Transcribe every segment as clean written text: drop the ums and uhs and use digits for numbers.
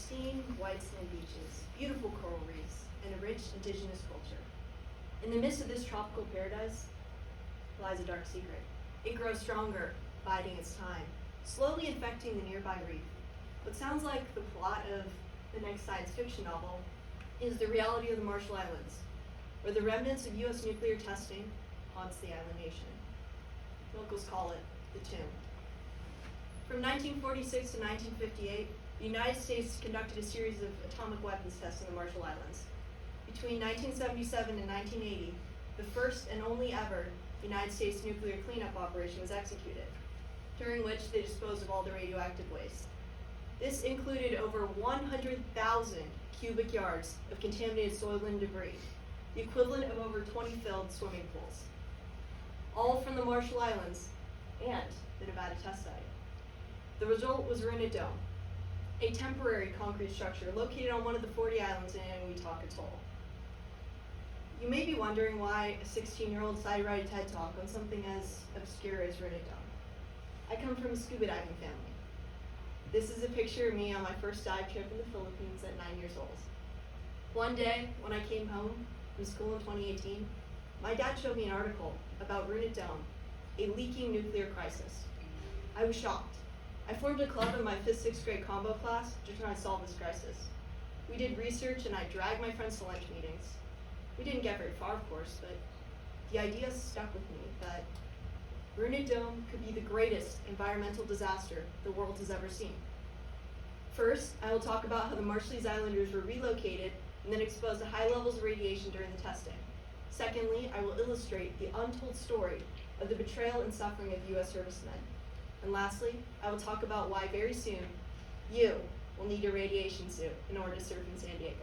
pristine white sand beaches, beautiful coral reefs, and a rich indigenous culture. In the midst of this tropical paradise lies a dark secret. It grows stronger, biding its time, slowly infecting the nearby reef. What sounds like the plot of the next science fiction novel is the reality of the Marshall Islands, where the remnants of U.S. nuclear testing haunts the island nation. Locals call it the Tomb. From 1946 to 1958, the United States conducted a series of atomic weapons tests in the Marshall Islands. Between 1977 and 1980, the first and only ever United States nuclear cleanup operation was executed, during which they disposed of all the radioactive waste. This included over 100,000 cubic yards of contaminated soil and debris, the equivalent of over 20 filled swimming pools, all from the Marshall Islands and the Nevada test site. The result was Runit Dome, a temporary concrete structure located on one of the 40 islands in Atoll. You may be wondering why a 16-year-old decided to write a TED Talk on something as obscure as Runit Dome. I come from a scuba diving family. This is a picture of me on my first dive trip in the Philippines at 9 years old. One day, when I came home from school in 2018, my dad showed me an article about Runit Dome, a leaking nuclear crisis. I was shocked. I formed a club in my 5th, 6th grade combo class to try and solve this crisis. We did research and I dragged my friends to lunch meetings. We didn't get very far, of course, but the idea stuck with me that Runit Dome could be the greatest environmental disaster the world has ever seen. First, I will talk about how the Marshallese Islanders were relocated and then exposed to high levels of radiation during the testing. Secondly, I will illustrate the untold story of the betrayal and suffering of U.S. servicemen. And lastly, I will talk about why very soon you will need a radiation suit in order to surf in San Diego.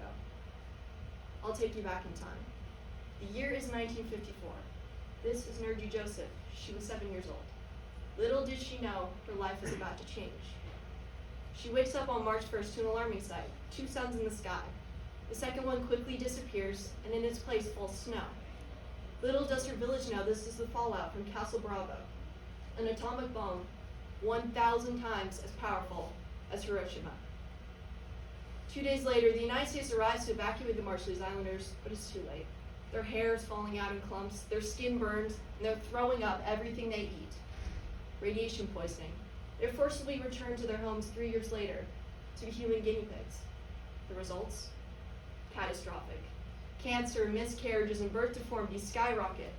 I'll take you back in time. The year is 1954. This is Nergie Joseph. She was 7 years old. Little did she know her life was about to change. She wakes up on March 1st to an alarming sight, 2 suns in the sky. The second one quickly disappears, and in its place falls snow. Little does her village know this is the fallout from Castle Bravo, an atomic bomb 1,000 times as powerful as Hiroshima. 2 days later, the United States arrives to evacuate the Marshallese Islanders, but it's too late. Their hair is falling out in clumps, their skin burns, and they're throwing up everything they eat. Radiation poisoning. They're forcibly returned to their homes 3 years later to be human guinea pigs. The results? Catastrophic. Cancer, miscarriages, and birth deformities skyrocket.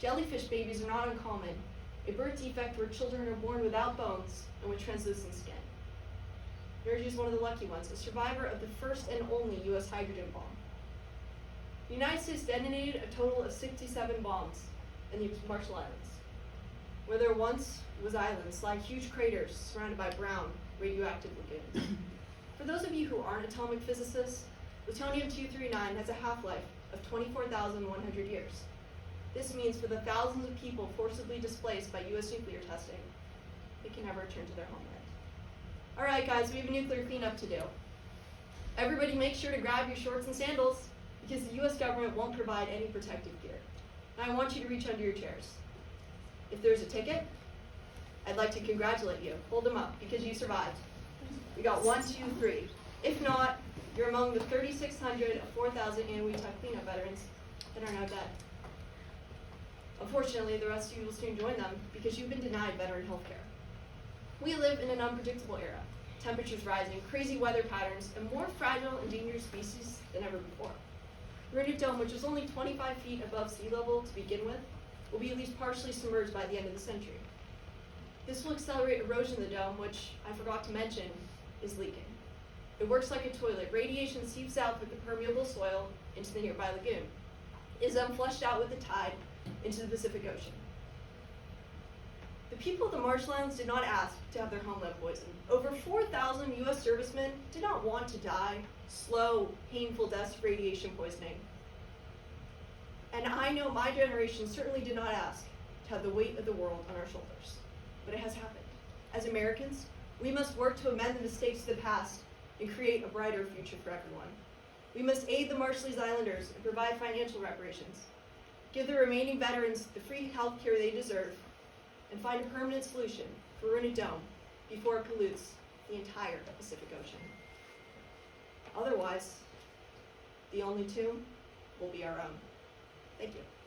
Jellyfish babies are not uncommon. A birth defect where children are born without bones and with translucent skin. Nergie is one of the lucky ones, a survivor of the first and only U.S. hydrogen bomb. The United States detonated a total of 67 bombs in the Marshall Islands. Where there once was islands lie huge craters surrounded by brown, radioactive lagoons. For those of you who aren't atomic physicists, plutonium-239 has a half-life of 24,100 years. This means for the thousands of people forcibly displaced by U.S. nuclear testing, they can never return to their homeland. All right, guys, we have a nuclear cleanup to do. Everybody make sure to grab your shorts and sandals because the U.S. government won't provide any protective gear. Now I want you to reach under your chairs. If there's a ticket, I'd like to congratulate you. Hold them up because you survived. We got 1, 2, 3. If not, you're among the 3,600 of 4,000 Inuit cleanup veterans that are now dead. Unfortunately, the rest of you will soon join them because you've been denied veteran health care. We live in an unpredictable era. Temperatures rising, crazy weather patterns, and more fragile and dangerous species than ever before. Runit Dome, which is only 25 feet above sea level to begin with, will be at least partially submerged by the end of the century. This will accelerate erosion of the dome, which I forgot to mention is leaking. It works like a toilet. Radiation seeps out through the permeable soil into the nearby lagoon. It is then flushed out with the tide into the Pacific Ocean. The people of the Marshall Islands did not ask to have their homeland poisoned. Over 4,000 U.S. servicemen did not want to die slow, painful deaths of radiation poisoning. And I know my generation certainly did not ask to have the weight of the world on our shoulders. But it has happened. As Americans, we must work to amend the mistakes of the past and create a brighter future for everyone. We must aid the Marshallese Islanders and provide financial reparations, give the remaining veterans the free health care they deserve, and find a permanent solution for Runit Dome before it pollutes the entire Pacific Ocean. Otherwise, the only tomb will be our own. Thank you.